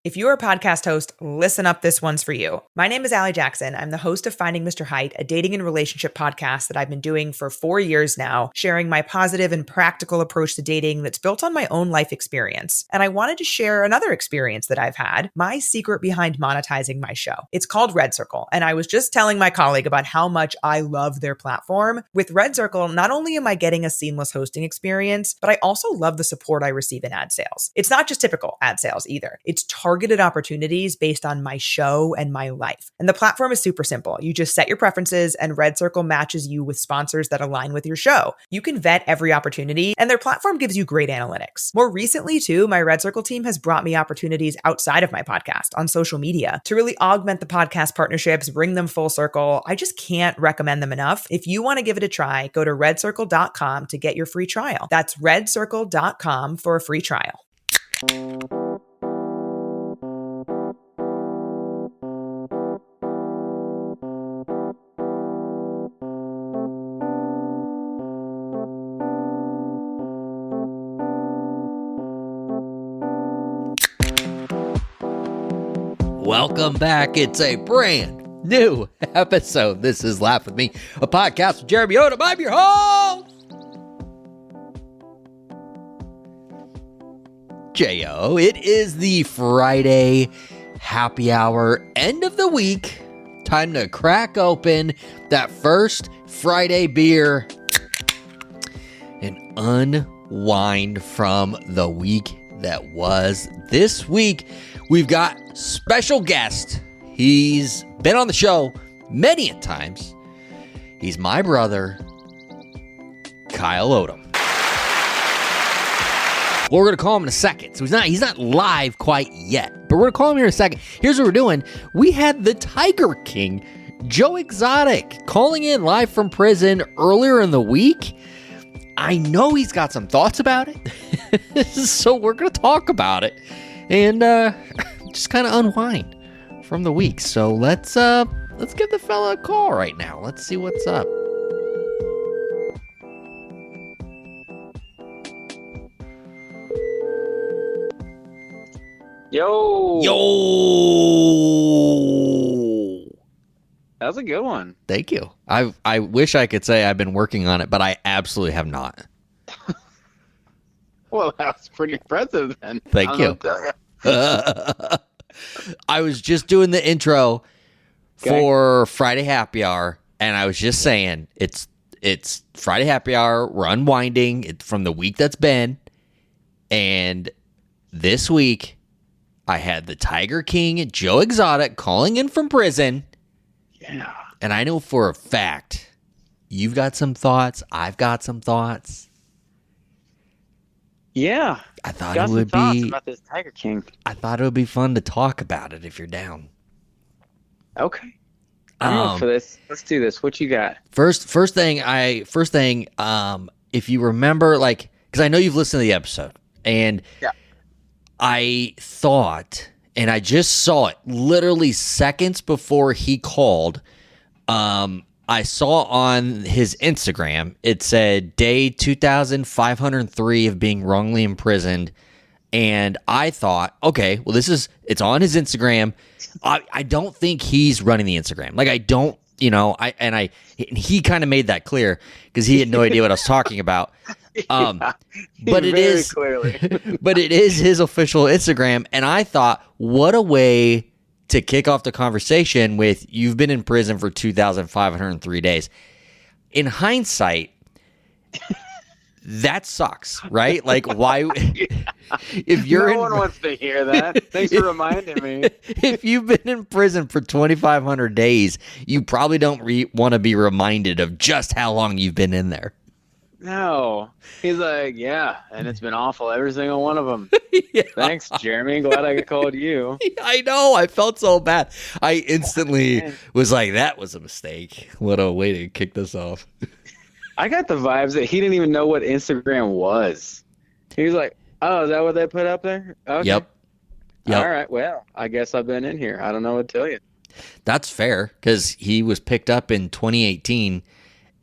If you're a podcast host, listen up, this one's for you. My name is Allie Jackson. I'm the host of Finding Mr. Height, a dating and relationship podcast that I've been doing for 4 years now, sharing my positive and practical approach to dating that's built on my own life experience. And I wanted to share another experience that I've had, my secret behind monetizing my show. It's called Red Circle, and I was just telling my colleague about how much I love their platform. With Red Circle, not only am I getting a seamless hosting experience, but I also love the support I receive in ad sales. It's not just typical ad sales either. It's targeted opportunities based on my show and my life. And the platform is super simple. You just set your preferences and Red Circle matches you with sponsors that align with your show. You can vet every opportunity and their platform gives you great analytics. More recently too, my Red Circle team has brought me opportunities outside of my podcast on social media to really augment the podcast partnerships, bring them full circle. I just can't recommend them enough. If you want to give it a try, go to redcircle.com to get your free trial. That's redcircle.com for a free trial. Welcome back. It's a brand new episode. This is Laugh With Me, a podcast with Jeremy Odem. I'm your host, J.O. It is the Friday happy hour, end of the week. Time to crack open that first Friday beer and unwind from the week that was. This week, we've got special guest. He's been on the show many a times. He's my brother, Kyle Odem. Well, we're going to call him in a second. So he's not live quite yet, but we're going to call him here in a second. Here's what we're doing. We had the Tiger King, Joe Exotic, calling in live from prison earlier in the week. I know he's got some thoughts about it, so we're going to talk about it and just kind of unwind from the week. So let's give the fella a call right now. Let's see what's up. Yo! That was a good one. Thank you. I wish I could say I've been working on it, but I absolutely have not. Well, that was pretty impressive then. Thank you. I was just doing the intro for Friday Happy Hour, and I was just saying it's Friday Happy Hour. We're unwinding from the week that's been, and this week I had the Tiger King, Joe Exotic, calling in from prison. Yeah. And I know for a fact you've got some thoughts. I've got some thoughts. Yeah. I thought got it would some thoughts be about this Tiger King. I thought it would be fun to talk about it if you're down. Okay. I'm up for this. Let's do this. What you got? First thing, if you remember, like, because I know you've listened to the episode, and yeah. I thought, and I just saw it literally seconds before he called. I saw on his Instagram, it said day 2,503 of being wrongly imprisoned. And I thought, okay, well, it's on his Instagram. I don't think he's running the Instagram. Like, I don't, and he kind of made that clear because he had no idea what I was talking about. But it is clearly, but it is his official Instagram. And I thought, what a way to kick off the conversation with, you've been in prison for 2,503 days. In hindsight, that sucks, right? Like, why? If you're no one wants to hear that. Thanks for reminding me. If you've been in prison for 2,500 days, you probably don't want to be reminded of just how long you've been in there. No. He's like, yeah, and it's been awful, every single one of them. Yeah. Thanks, Jeremy. Glad I called you. I know. I felt so bad. I instantly was like, that was a mistake. What a way to kick this off. I got the vibes that he didn't even know what Instagram was. He was like, oh, is that what they put up there? Okay. Yep. All right. Well, I guess I've been in here. I don't know what to tell you. That's fair, because he was picked up in 2018,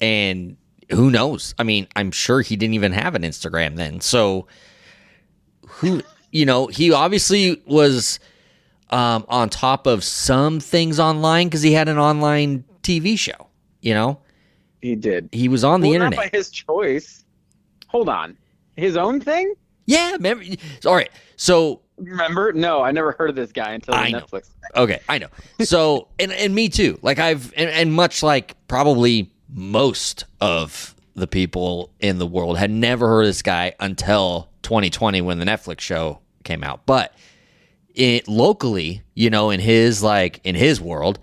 and who knows? I mean, I'm sure he didn't even have an Instagram then. So, he obviously was on top of some things online because he had an online TV show. You know, He did. he was on the internet. Not by his choice. Hold on. His own thing? Yeah, remember? All right, so Remember? No, I never heard of this guy until I know. Netflix. Okay, I know. So, and me too. Like and much like probably most of the people in the world had never heard of this guy until 2020 when the Netflix show came out. But locally, you know, in his world,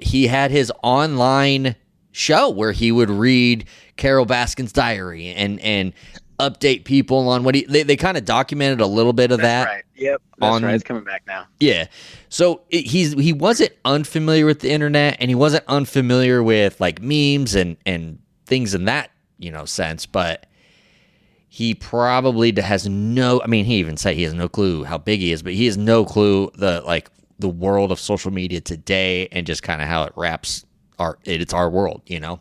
he had his online show where he would read Carol Baskin's diary and update people on what they kind of documented a little bit of that. Right. Yep. That's right. It's coming back now. Yeah. So he wasn't unfamiliar with the internet, and he wasn't unfamiliar with like memes and things in that, you know, sense, but he probably has no, I mean, he even said he has no clue how big he is, but he has no clue the world of social media today and just kind of how it wraps it's our world, you know?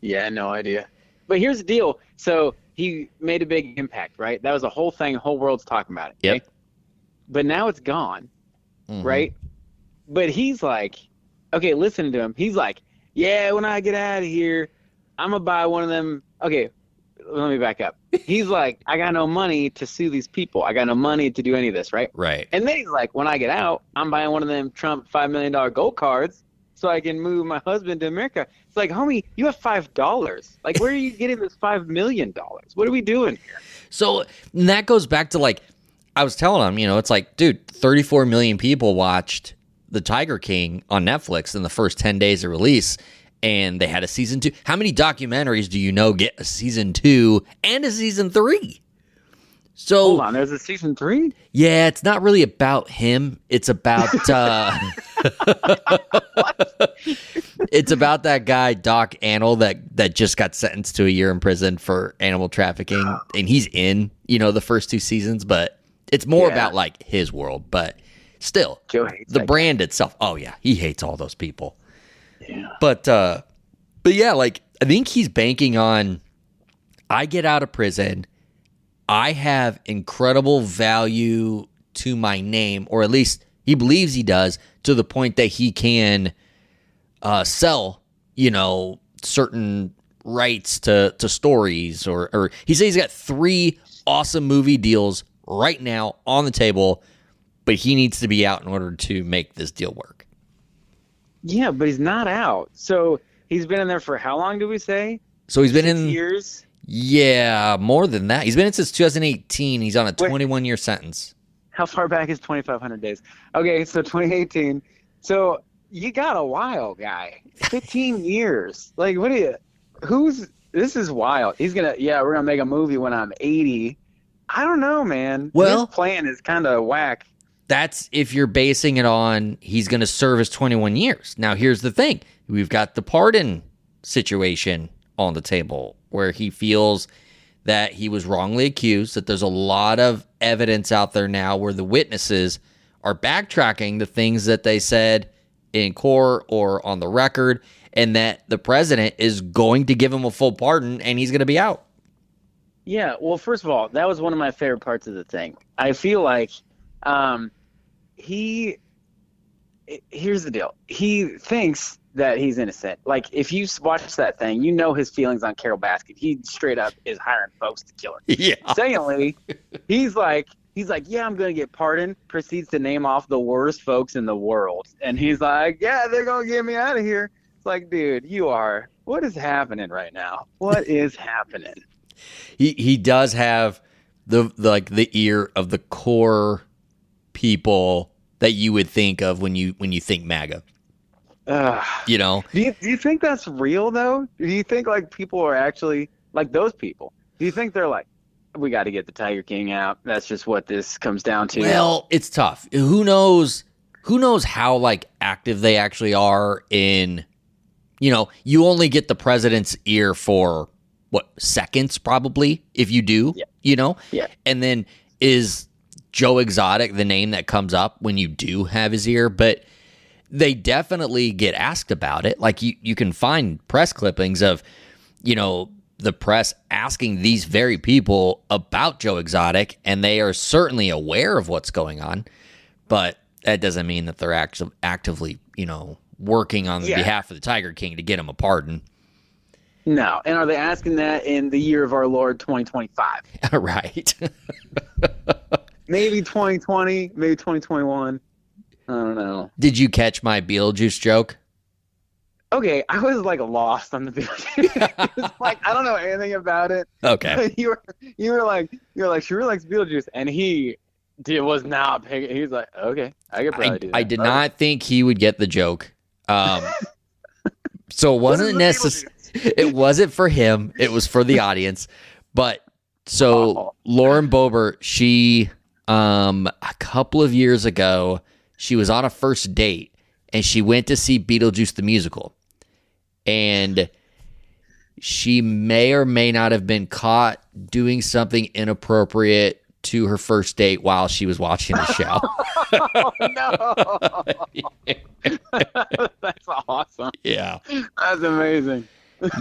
Yeah, no idea. But here's the deal. So he made a big impact, right? That was a whole thing. Whole world's talking about it. Yep. Okay? But now it's gone, Mhm. right? But he's like, okay, listen to him. He's like, yeah, when I get out of here, I'm going to buy one of them. Okay, let me back up. He's like, I got no money to sue these people. I got no money to do any of this, right? Right. And then he's like, when I get out, I'm buying one of them Trump $5 million gold cards so I can move my husband to America. It's like, homie, you have $5. Like, where are you getting this $5 million? What are we doing here? So and that goes back to like, I was telling him, you know, it's like, dude, 34 million people watched The Tiger King on Netflix in the first 10 days of release, and they had a season 2. How many documentaries do you know get a season 2 and a season 3? So Hold on, there's a season 3? yeah, it's not really about him. It's about it's about that guy Doc Antle that just got sentenced to a year in prison for animal trafficking, and he's in, you know, the first 2 seasons, but it's more about like his world. But still, Joe hates the that brand itself. Oh yeah, he hates all those people. Yeah. But yeah, like I think he's banking on, I get out of prison, I have incredible value to my name, or at least he believes he does, to the point that he can sell, you know, certain rights to stories, or he says he's got 3 awesome movie deals right now on the table, but he needs to be out in order to make this deal work. Yeah, but he's not out. So he's been in there for how long, do we say? So he's been 6 in years? Yeah, more than that. He's been in since 2018. He's on a 21-year sentence. How far back is 2,500 days? Okay, so 2018. So you got a while, guy. 15 years. Like, what do you? This is wild. He's gonna. Yeah, we're gonna make a movie when I'm 80. I don't know, man. Well, his plan is kind of whack. That's if you're basing it on he's going to serve his 21 years. Now, here's the thing. We've got the pardon situation on the table where he feels that he was wrongly accused, that there's a lot of evidence out there now where the witnesses are backtracking the things that they said in court or on the record, and that the president is going to give him a full pardon and he's going to be out. Yeah, well, first of all, that was one of my favorite parts of the thing. I feel like here's the deal. He thinks that he's innocent. Like, if you watch that thing, you know his feelings on Carol Baskin. He straight up is hiring folks to kill her. Yeah. Secondly, he's like, yeah, I'm going to get pardoned, proceeds to name off the worst folks in the world. And he's like, yeah, they're going to get me out of here. It's like, dude, what is happening right now? What is happening? He does have the ear of the core people that you would think of when you think MAGA. You know? Do you think that's real, though? Do you think, like, people are actually, like, those people? Do you think they're like, we got to get the Tiger King out? That's just what this comes down to. Well, it's tough. Who knows how, like, active they actually are in, you know, you only get the president's ear for, what, seconds probably, if you do, you know? Yeah. And then is Joe Exotic the name that comes up when you do have his ear? But they definitely get asked about it. Like, you can find press clippings of, you know, the press asking these very people about Joe Exotic, and they are certainly aware of what's going on. But that doesn't mean that they're actively, working on behalf of the Tiger King to get him a pardon. No. And are they asking that in the year of our Lord 2025? Right. Maybe 2020, maybe 2021. I don't know. Did you catch my Beetlejuice joke? Okay, I was like lost on the Beetlejuice. It was like I don't know anything about it. Okay. you were like she really likes Beetlejuice, and he was not picking. He was like, okay, I could probably do that. I did not think he would get the joke. So it wasn't necessary. It wasn't for him. It was for the audience. But so Lauren Boebert, she a couple of years ago, she was on a first date and she went to see Beetlejuice the musical. And she may or may not have been caught doing something inappropriate to her first date while she was watching the show. Oh, no. That's awesome. Yeah. That's amazing.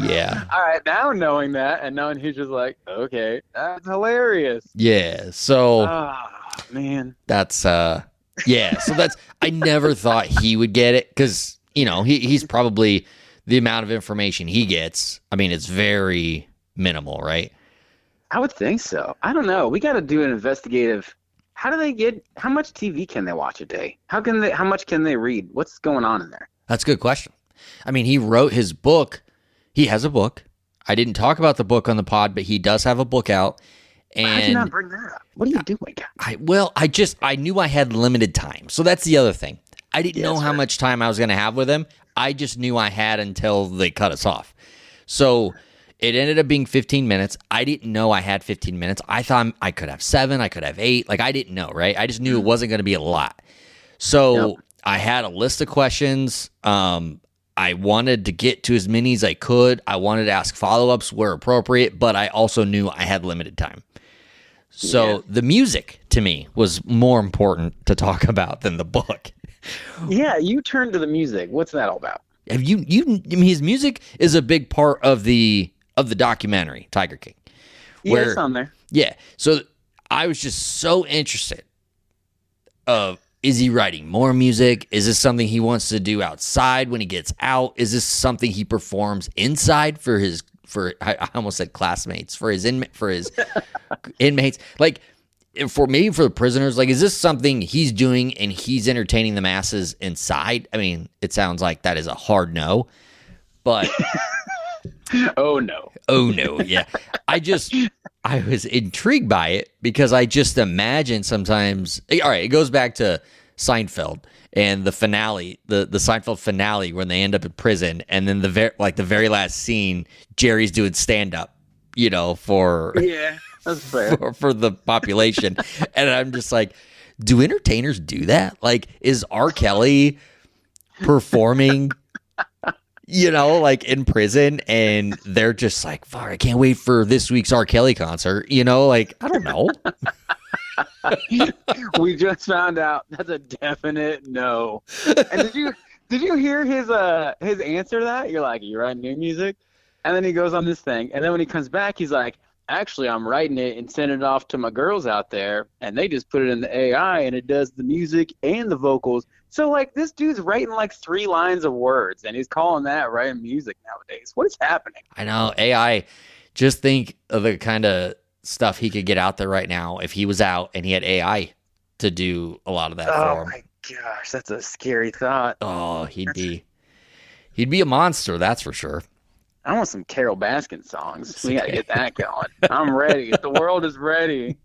Yeah. All right, now knowing that and knowing he's just like, okay, that's hilarious. Yeah. So Oh, man. that's yeah. So that's I never thought he would get it because, he's probably the amount of information he gets. I mean, it's very minimal, right? I would think so. I don't know. We got to do an investigative. How much TV can they watch a day? How much can they read? What's going on in there? That's a good question. I mean, he wrote his book. He has a book. I didn't talk about the book on the pod, but he does have a book out. And how did you not bring that up? What are you doing? I knew I had limited time. So that's the other thing. I didn't know how much time I was going to have with him. I just knew I had until they cut us off. So it ended up being 15 minutes. I didn't know I had 15 minutes. I thought I could have 7. I could have 8. Like, I didn't know, right? I just knew it wasn't going to be a lot. So I had a list of questions. I wanted to get to as many as I could. I wanted to ask follow-ups where appropriate, but I also knew I had limited time. So the music, to me, was more important to talk about than the book. Yeah, you turned to the music. What's that all about? I mean, his music is a big part of the documentary, Tiger King. Yeah, it's on there. Yeah. So I was just so interested of, is he writing more music? Is this something he wants to do outside when he gets out? Is this something he performs inside for I almost said classmates, for his inmates? Like, for the prisoners, like, is this something he's doing and he's entertaining the masses inside? I mean, it sounds like that is a hard no, but oh no, yeah. I was intrigued by it because I just imagine sometimes. All right, it goes back to Seinfeld and the finale, the Seinfeld finale when they end up in prison, and then the very last scene, Jerry's doing stand up, for that's fair. for the population, and I'm just like, do entertainers do that? Like, is R. Kelly performing? Like in prison, and they're just like, fuck, I can't wait for this week's R. Kelly concert. Like, I don't know. We just found out that's a definite no. And did you hear his answer to that? You're like, you write new music? And then he goes on this thing, and then when he comes back, he's like, actually, I'm writing it and sending it off to my girls out there, and they just put it in the AI, and it does the music and the vocals. So, like, this dude's writing, 3 lines of words, and he's calling that writing music nowadays. What is happening? I know. AI, just think of the kind of stuff he could get out there right now if he was out and he had AI to do a lot of that for him. Oh, my gosh. That's a scary thought. Oh, he'd be a monster, that's for sure. I want some Carole Baskin songs. We got to get that going. I'm ready. The world is ready.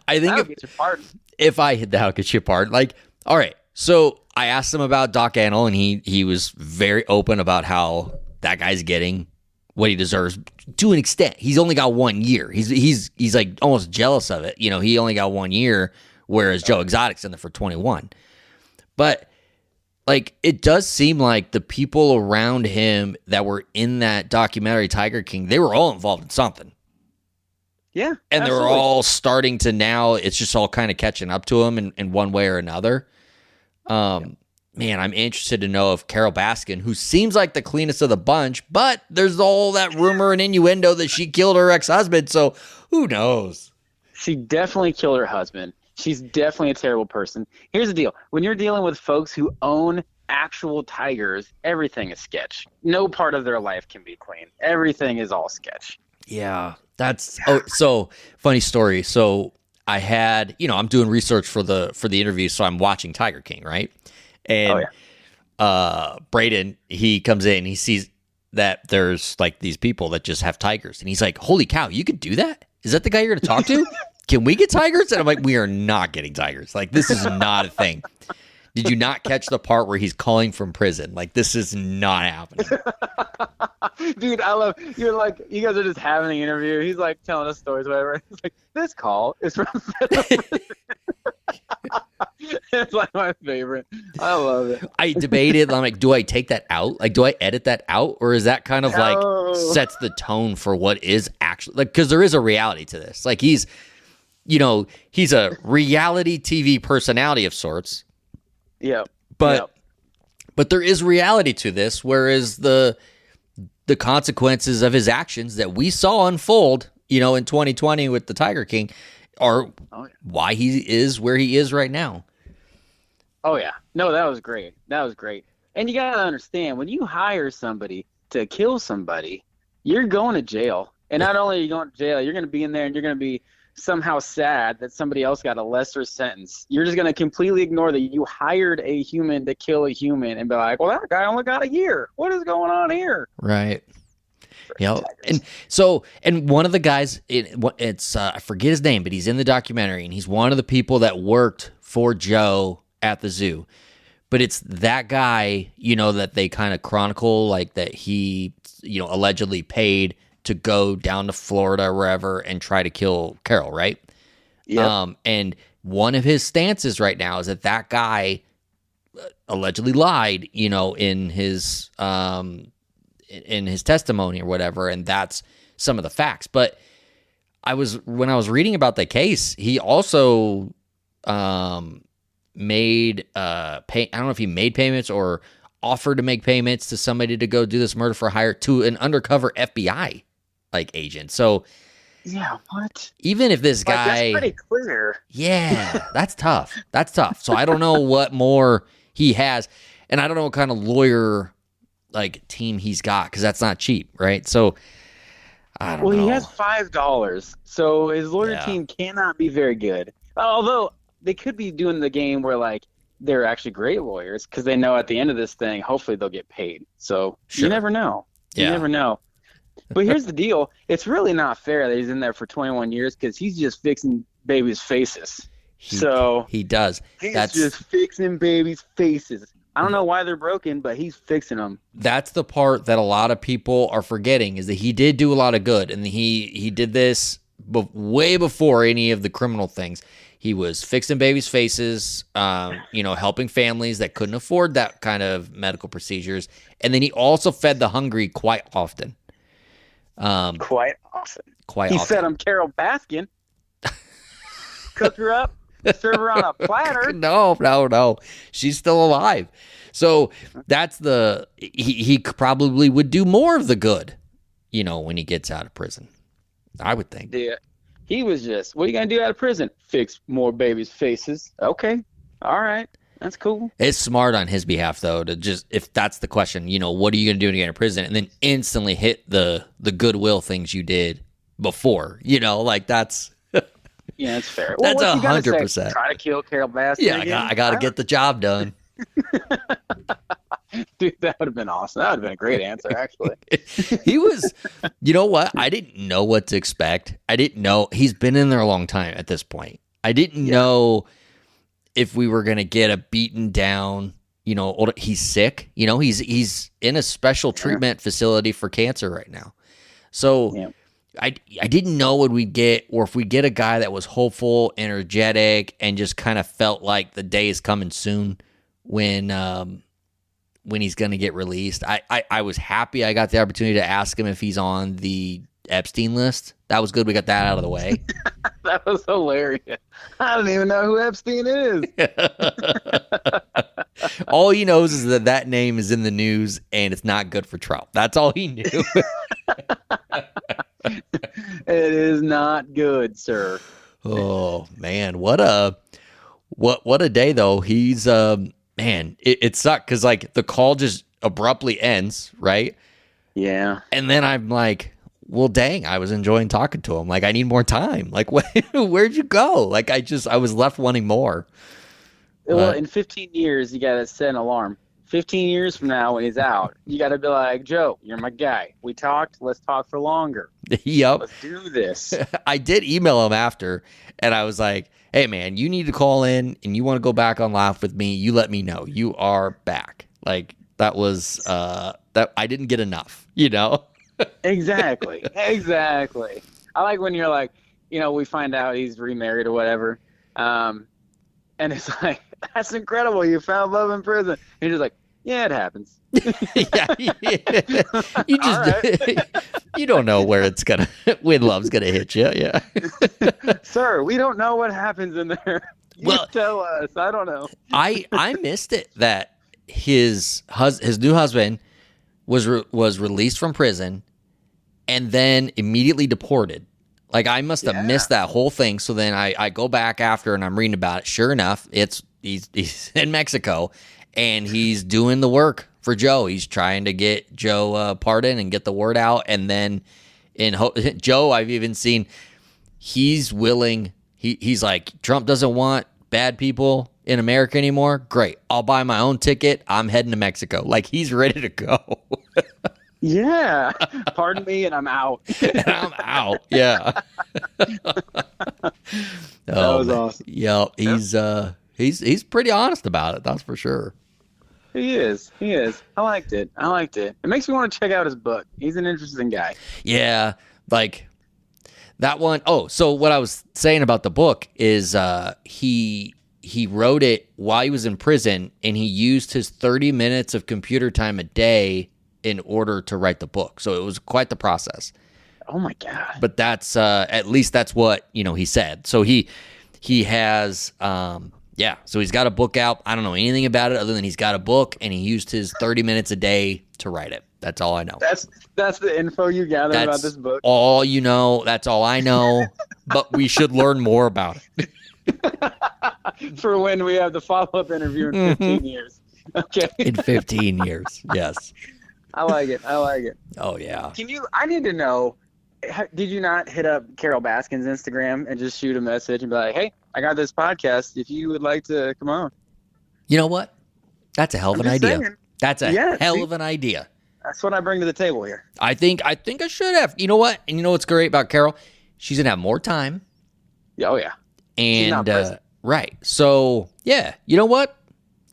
I think That'll get you pardoned. If I hit that'll get you pardoned. Like, all right. So I asked him about Doc Antle, and he was very open about how that guy's getting what he deserves to an extent. He's only got 1 year. He's like almost jealous of it. He only got 1 year, whereas Joe Exotic's in there for 21. But like, it does seem like the people around him that were in that documentary Tiger King, they were all involved in something. Yeah. And absolutely. they're all starting to now, it's just all kind of catching up to him in one way or another. Man, I'm interested to know if Carole Baskin, who seems like the cleanest of the bunch, but there's all that rumor and innuendo that she killed her ex-husband, so who knows? She definitely killed her husband. She's definitely a terrible person. Here's the deal. When you're dealing with folks who own actual tigers, everything is sketch. No part of their life can be clean. Everything is all sketch. Yeah, so funny story. So I had, I'm doing research for the interview, so I'm watching Tiger King, right? And Braden, he comes in, he sees that there's like these people that just have tigers, and he's like, "Holy cow, you could do that? Is that the guy you're going to talk to? Can we get tigers?" And I'm like, "We are not getting tigers. Like, this is not a thing." Did you not catch the part where he's calling from prison? Like, this is not happening. Dude, I love, you're like, you guys are just having an interview. He's like telling us stories, whatever. He's like, this call is from prison. It's like my favorite. I love it. I debated, I'm like, do I take that out? Like, do I edit that out? Or is that kind of like sets the tone for what is actually, like, because there is a reality to this. Like, he's a reality TV personality of sorts. Yeah. But there is reality to this, whereas the consequences of his actions that we saw unfold, in 2020 with the Tiger King are why he is where he is right now. Oh, yeah. No, that was great. And you got to understand, when you hire somebody to kill somebody, you're going to jail. And not only are you going to jail, you're going to be in there and you're going to be somehow sad that somebody else got a lesser sentence. You're just going to completely ignore that you hired a human to kill a human and be like, well, that guy only got a year. What is going on here? Right. And one of the guys, it's I forget his name, but he's in the documentary, and he's one of the people that worked for Joe at the zoo. But it's that guy, that they kind of chronicle, like that he, allegedly paid to go down to Florida or wherever and try to kill Carol, right? Yeah. And one of his stances right now is that guy allegedly lied, in his testimony or whatever, and that's some of the facts. But when I was reading about the case, he also made I don't know if he made payments or offered to make payments to somebody to go do this murder for hire to an undercover FBI agent. So yeah, what? Even if this guy, that's pretty clear. Yeah, that's tough. So I don't know what more he has, and I don't know what kind of lawyer team he's got, because that's not cheap, right? So I don't know. He has $5, so his lawyer team cannot be very good. Although they could be doing the game where they're actually great lawyers, because they know at the end of this thing, hopefully they'll get paid. So You never know. You never know. But here's the deal. It's really not fair that he's in there for 21 years, because he's just fixing babies' faces. He does. He's just fixing babies' faces. I don't know why they're broken, but he's fixing them. That's the part that a lot of people are forgetting, is that he did do a lot of good, and he did this way before any of the criminal things. He was fixing babies' faces, helping families that couldn't afford that kind of medical procedures, and then he also fed the hungry quite often. Quite often. He fed them Carol Baskin, cook her up, serve her on a platter. No. She's still alive. So that's he probably would do more of the good, when he gets out of prison, I would think. Yeah. He was just, what are you going to do out of prison? Fix more babies' faces. Okay. All right. That's cool. It's smart on his behalf, though, to just, if that's the question, what are you going to do when you get out of prison? And then instantly hit the goodwill things you did before, that's... Yeah, that's fair. That's 100%. Try to kill Carol Baskin. Yeah, I got to get the job done. Dude, that would have been awesome. That would have been a great answer, actually. He was, you know what? I didn't know what to expect. I didn't know. He's been in there a long time at this point. I didn't know if we were going to get a beaten down, he's sick. He's in a special treatment facility for cancer right now. So I didn't know what we'd get, or if we get a guy that was hopeful, energetic, and just kind of felt like the day is coming soon when he's going to get released. I was happy I got the opportunity to ask him if he's on the Epstein list. That was good. We got that out of the way. That was hilarious. I don't even know who Epstein is. All he knows is that name is in the news, and it's not good for Trump. That's all he knew. It is not good, sir. Oh man, what a day though. He's man, it sucked because like the call just abruptly ends, right? Yeah. And then I'm like, well, dang, I was enjoying talking to him. Like, I need more time. Like, where'd you go? Like, I was left wanting more. Well, in 15 years, you got to set an alarm. 15 years from now, when he's out, you got to be like, Joe, you're my guy. We talked. Let's talk for longer. Yep. Let's do this. I did email him after, and I was like, hey, man, you need to call in, and you want to go back on Laugh with me. You let me know. You are back. Like, that was, that I didn't get enough, you know? Exactly. I like when you're like, we find out he's remarried or whatever. And it's like, that's incredible. You found love in prison. And you're just like, yeah, it happens. Yeah. You just, you don't know where when love's going to hit you. Yeah. Sir, we don't know what happens in there. You tell us. I don't know. I missed it that his new husband was released from prison and then immediately deported. Like, I must have missed that whole thing. So then I go back after and I'm reading about it. Sure enough, he's in Mexico and he's doing the work for Joe. He's trying to get Joe a pardon and get the word out. And then Joe, I've even seen, he's willing. He's like, Trump doesn't want bad people in America anymore. Great. I'll buy my own ticket. I'm heading to Mexico. Like, he's ready to go. Yeah. Pardon me, and I'm out. And I'm out. Yeah. That was awesome. Yeah. He's pretty honest about it. That's for sure. He is. I liked it. It makes me want to check out his book. He's an interesting guy. Yeah. Like that one. Oh, so what I was saying about the book is he wrote it while he was in prison, and he used his 30 minutes of computer time a day in order to write the book. So it was quite the process. Oh my God. But that's at least that's what, he said. So he has so he's got a book out. I don't know anything about it other than he's got a book and he used his 30 minutes a day to write it. That's all I know. That's the info you gathered about this book. All you know, that's all I know, but we should learn more about it. For when we have the follow-up interview in 15 years. Okay. In 15 years. Yes. I like it. Oh, yeah. I need to know, did you not hit up Carol Baskin's Instagram and just shoot a message and be like, hey, I got this podcast if you would like to come on? You know what? That's a hell of an idea. Saying. That's a hell of an idea. That's what I bring to the table here. I think I should have. You know what? And you know what's great about Carol? She's going to have more time. Oh, yeah. And, right. So, yeah. You know what?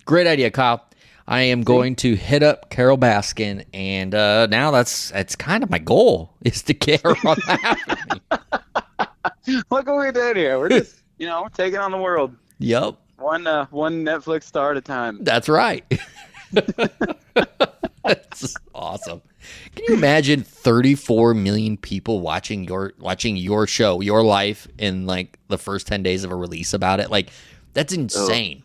Great idea, Kyle. I am going to hit up Carol Baskin, and now that's kind of my goal is to get her on that. Look what we did here. We're just, taking on the world. Yep. One Netflix star at a time. That's right. That's awesome. Can you imagine 34 million people watching your show, your life, in like the first 10 days of a release about it? Like, that's insane.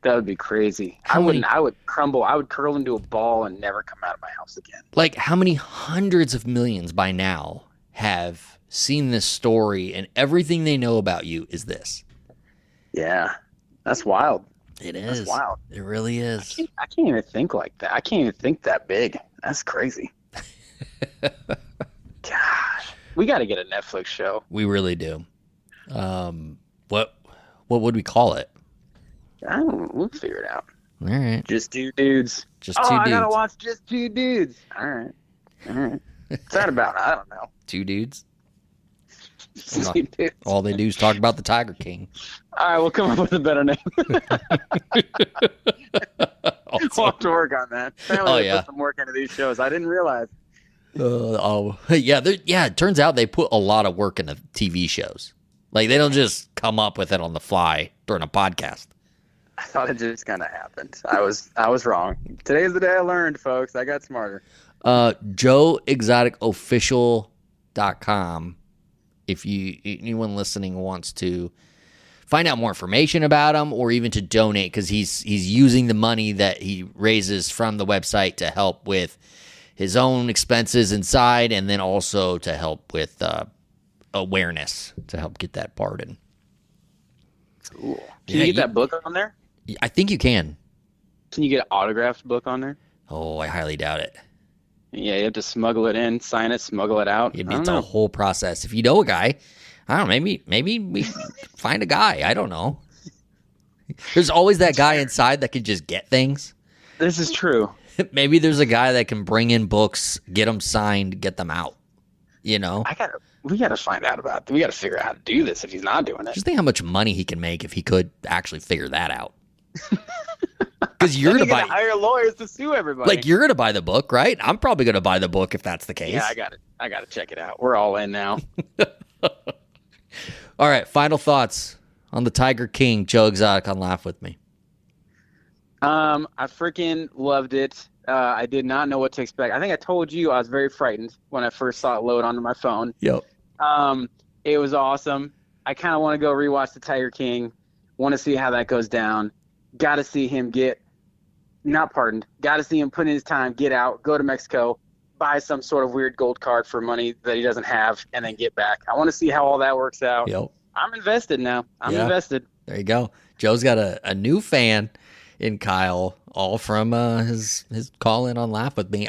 That would be crazy. I would crumble. I would curl into a ball and never come out of my house again. Like, how many hundreds of millions by now have seen this story and everything they know about you is this? Yeah. That's wild. It is. That's wild. It really is. I can't even think like that. I can't even think that big. That's crazy. Gosh. We got to get a Netflix show. We really do. What would we call it? We'll figure it out. All right. Just two dudes. Just two dudes. I gotta watch Just Two Dudes. All right. What's that about? I don't know. Two dudes? Two dudes. All they do is talk about the Tiger King. All right, we'll come up with a better name. We'll have to work on that. Apparently they put some work into these shows. I didn't realize. Yeah. It turns out they put a lot of work into TV shows. Like, they don't just come up with it on the fly during a podcast. I thought it just kind of happened. I was wrong. Today's the day I learned, folks. I got smarter. JoeExoticOfficial.com. If anyone listening wants to find out more information about him or even to donate, because he's using the money that he raises from the website to help with his own expenses inside, and then also to help with awareness to help get that pardon. Cool. Can you get that book on there? I think you can. Can you get an autographed book on there? Oh, I highly doubt it. Yeah, you have to smuggle it in, sign it, smuggle it out. It's a whole process. If you know a guy, I don't know, maybe we find a guy. I don't know. There's always that guy inside that can just get things. This is true. Maybe there's a guy that can bring in books, get them signed, get them out. You know? We gotta find out about. We gotta figure out how to do this if he's not doing it. Just think how much money he can make if he could actually figure that out. Because you're gonna hire lawyers to sue everybody. Like, you're gonna buy the book, right? I'm probably gonna buy the book if that's the case. Yeah, I gotta check it out. We're all in now. All right, final thoughts on the Tiger King, Joe Exotic on Laugh With Me. I freaking loved it. I did not know what to expect. I think I told you I was very frightened when I first saw it load onto my phone. Yep. It was awesome. I kind of want to go rewatch the Tiger King. Want to see how that goes down. Got to see him get not pardoned. Got to see him put in his time, get out, go to Mexico, buy some sort of weird gold card for money that he doesn't have, and then get back. I want to see how all that works out. Yep. I'm invested now. I'm invested. There you go. Joe's got a new fan in Kyle, all from his call in on Laugh With Me.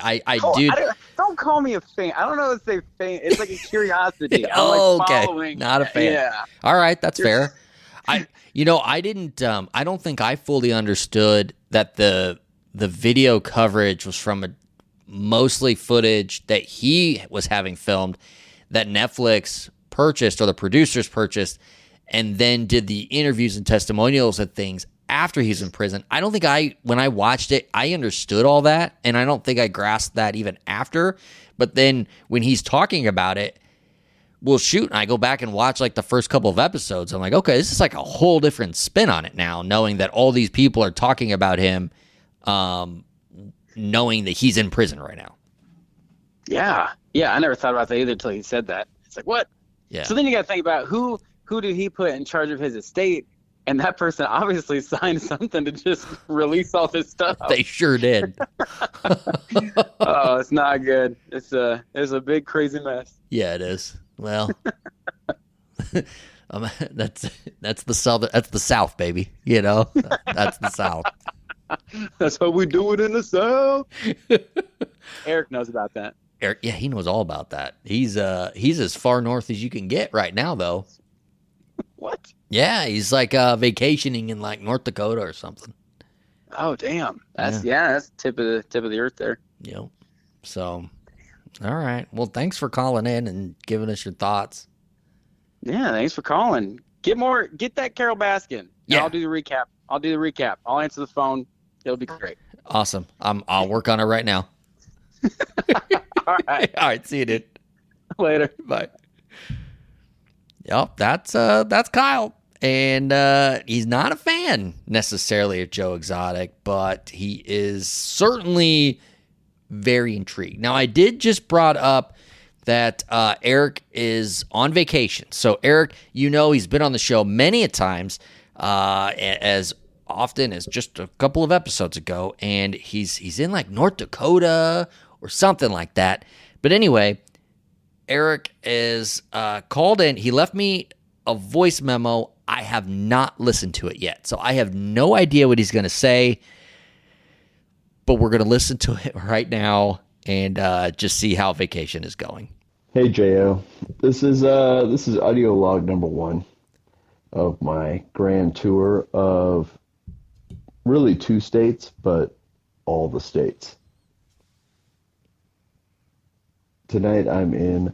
Don't call me a fan. I don't know if they fan. It's like a curiosity. Okay. Not a fan. Yeah. All right, that's fair. I didn't. I don't think I fully understood that the video coverage was from mostly footage that he was having filmed that Netflix purchased or the producers purchased, and then did the interviews and testimonials and things after he's in prison. I don't think when I watched it, I understood all that, and I don't think I grasped that even after. But then when he's talking about it, well, shoot, and I go back and watch like the first couple of episodes. I'm like, okay, this is like a whole different spin on it now, knowing that all these people are talking about him, knowing that he's in prison right now. Yeah. Yeah, I never thought about that either until he said that. It's like, what? Yeah. So then you got to think about who did he put in charge of his estate? And that person obviously signed something to just release all this stuff. They sure did. Oh, it's not good. It's a big crazy mess. Yeah, it is. Well, that's the South, baby. You know, that's the South. That's how we do it in the South. Eric knows about that. Eric, yeah, he knows all about that. He's as far north as you can get right now, though. What? Yeah, he's like vacationing in like North Dakota or something. Oh, damn. That's tip of the earth there. Yep. So, all right. Well, thanks for calling in and giving us your thoughts. Yeah, thanks for calling. Get that Carol Baskin. Yeah. I'll do the recap. I'll answer the phone. It'll be great. Awesome. I'll work on it right now. All right. All right. See you, dude. Later. Bye. Yep, that's Kyle, and he's not a fan necessarily of Joe Exotic, but he is certainly very intrigued. Now, I did just brought up that Eric is on vacation. So, Eric, he's been on the show many a times, as often as just a couple of episodes ago, and he's in like North Dakota or something like that. But anyway, Eric is called in. He left me a voice memo. I have not listened to it yet, so I have no idea what he's going to say, but we're going to listen to it right now and just see how vacation is going. Hey, Jo. This is audio log number 1 of my grand tour of really 2 states, but all the states. Tonight I'm in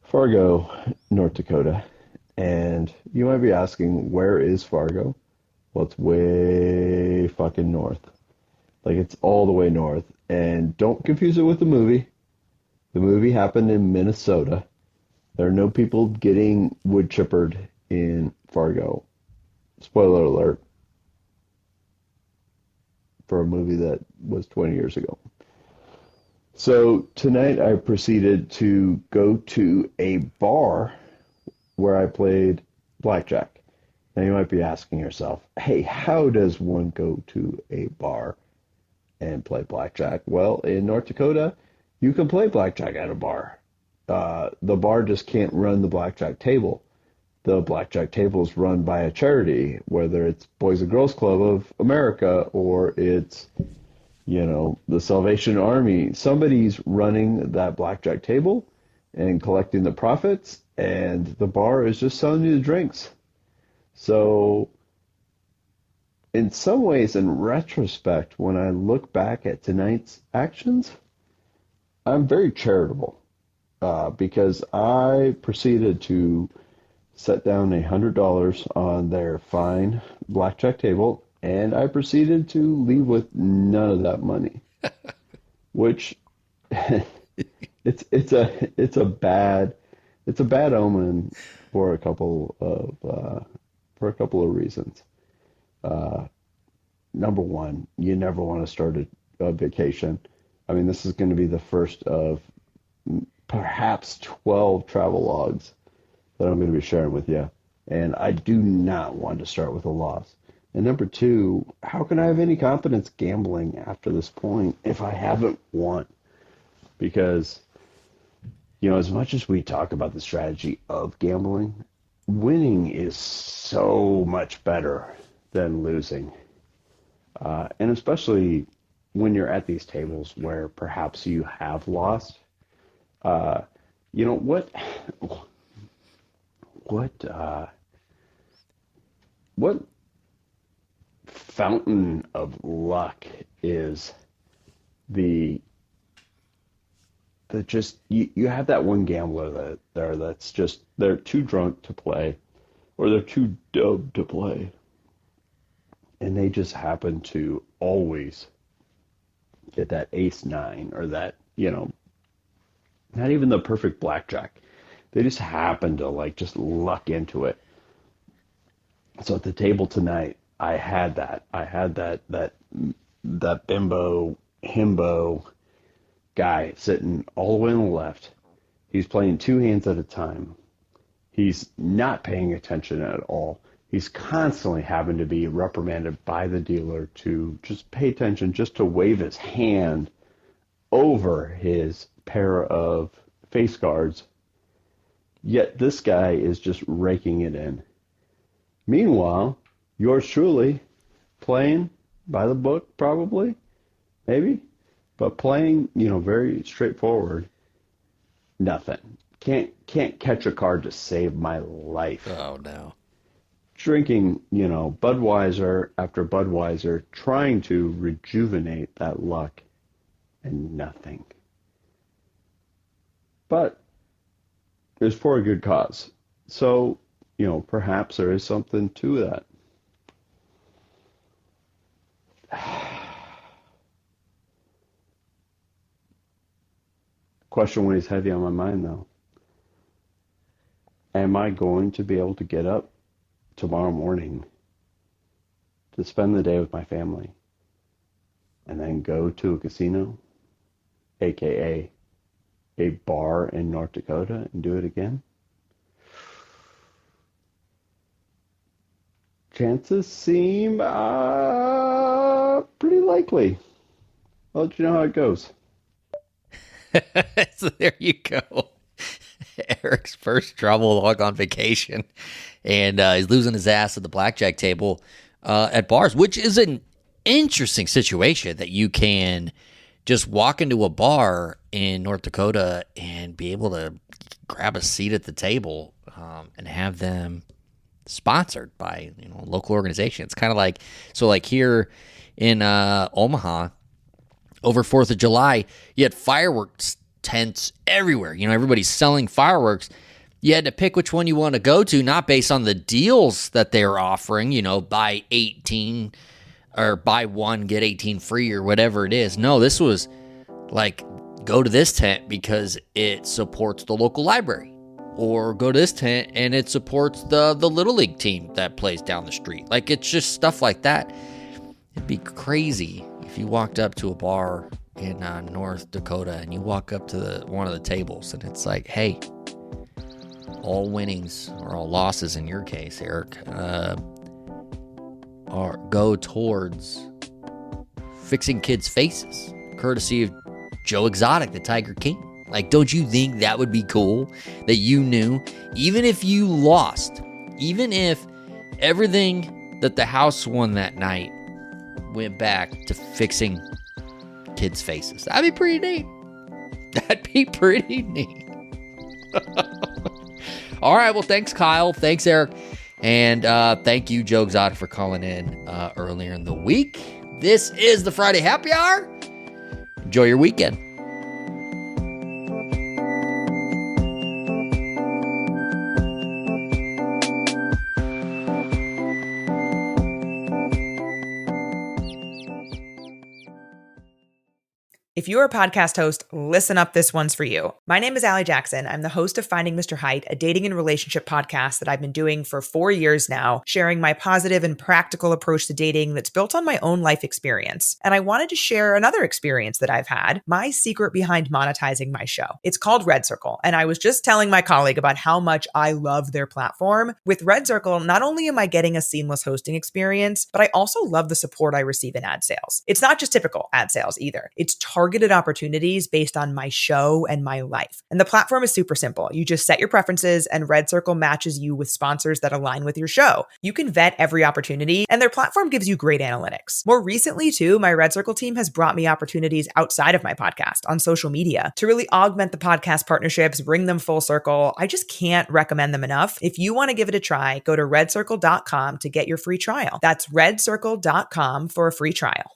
Fargo, North Dakota, and you might be asking, where is Fargo? Well, it's way fucking north. Like, it's all the way north. And don't confuse it with the movie. The movie happened in Minnesota. There are no people getting wood chippered in Fargo. Spoiler alert. For a movie that was 20 years ago. So tonight I proceeded to go to a bar where I played blackjack. Now you might be asking yourself, hey, how does one go to a bar and play blackjack? Well, in North Dakota, you can play blackjack at a bar. the bar just can't run the blackjack table. The blackjack table is run by a charity, whether it's Boys and Girls Club of America or it's, the Salvation Army. Somebody's running that blackjack table and collecting the profits, and the bar is just selling you the drinks. So, in some ways, in retrospect, when I look back at tonight's actions, I'm very charitable because I proceeded to set down $100 on their fine blackjack table, and I proceeded to leave with none of that money, which it's a bad omen for a couple of reasons. Number one, you never want to start a vacation. I mean, this is going to be the first of perhaps 12 travel logs that I'm going to be sharing with you. And I do not want to start with a loss. And number two, how can I have any confidence gambling after this point if I haven't won? Because, as much as we talk about the strategy of gambling, winning is so much better than losing. And especially when you're at these tables where perhaps you have lost, what fountain of luck is the just you have that one gambler that's just they're too drunk to play or they're too dubbed to play, and they just happen to always get that ace nine or that not even the perfect blackjack. They just happen to just luck into it. So at the table tonight, I had that bimbo himbo guy sitting all the way on the left. He's playing two hands at a time. He's not paying attention at all. He's constantly having to be reprimanded by the dealer to just pay attention, just to wave his hand over his pair of face guards. Yet this guy is just raking it in. Meanwhile, yours truly, playing by the book, probably, maybe, but playing, very straightforward, nothing. Can't catch a card to save my life. Oh, no. Drinking, Budweiser after Budweiser, trying to rejuvenate that luck, and nothing. But it's for a good cause. So, perhaps there is something to that. Question weighs heavy on my mind, though. Am I going to be able to get up tomorrow morning to spend the day with my family and then go to a casino, aka a bar in North Dakota, and do it again? Chances seem pretty likely. I'll let you know how it goes. So there you go. Eric's first travel log on vacation, and he's losing his ass at the blackjack table at bars, which is an interesting situation that you can just walk into a bar in North Dakota and be able to grab a seat at the table and have them sponsored by a local organization. It's kind of like here in Omaha over 4th of July, you had fireworks tents everywhere. Everybody's selling fireworks. You had to pick which one you want to go to, not based on the deals that they're offering, buy 18 or buy one, get 18 free or whatever it is. No, this was like, go to this tent because it supports the local library, or go to this tent and it supports the Little League team that plays down the street. Like, it's just stuff like that. It'd be crazy if you walked up to a bar in North Dakota and you walk up to one of the tables and it's like, hey, all winnings or all losses in your case, Eric, go towards fixing kids' faces, courtesy of Joe Exotic, the Tiger King. Like, don't you think that would be cool that you knew, even if you lost, even if everything that the house won that night went back to fixing kids' faces? That'd be pretty neat. That'd be pretty neat. All right. Well, thanks, Kyle. Thanks, Eric. And thank you, Joe Exotic, for calling in earlier in the week. This is the Friday Happy Hour. Enjoy your weekend. If you're a podcast host, listen up, this one's for you. My name is Allie Jackson. I'm the host of Finding Mr. Height, a dating and relationship podcast that I've been doing for 4 years now, sharing my positive and practical approach to dating that's built on my own life experience. And I wanted to share another experience that I've had, my secret behind monetizing my show. It's called Red Circle, and I was just telling my colleague about how much I love their platform. With Red Circle, not only am I getting a seamless hosting experience, but I also love the support I receive in ad sales. It's not just typical ad sales either. It's targeted opportunities based on my show and my life. And the platform is super simple. You just set your preferences and Red Circle matches you with sponsors that align with your show. You can vet every opportunity and their platform gives you great analytics. More recently too, my Red Circle team has brought me opportunities outside of my podcast on social media to really augment the podcast partnerships, bring them full circle. I just can't recommend them enough. If you want to give it a try, go to redcircle.com to get your free trial. That's redcircle.com for a free trial.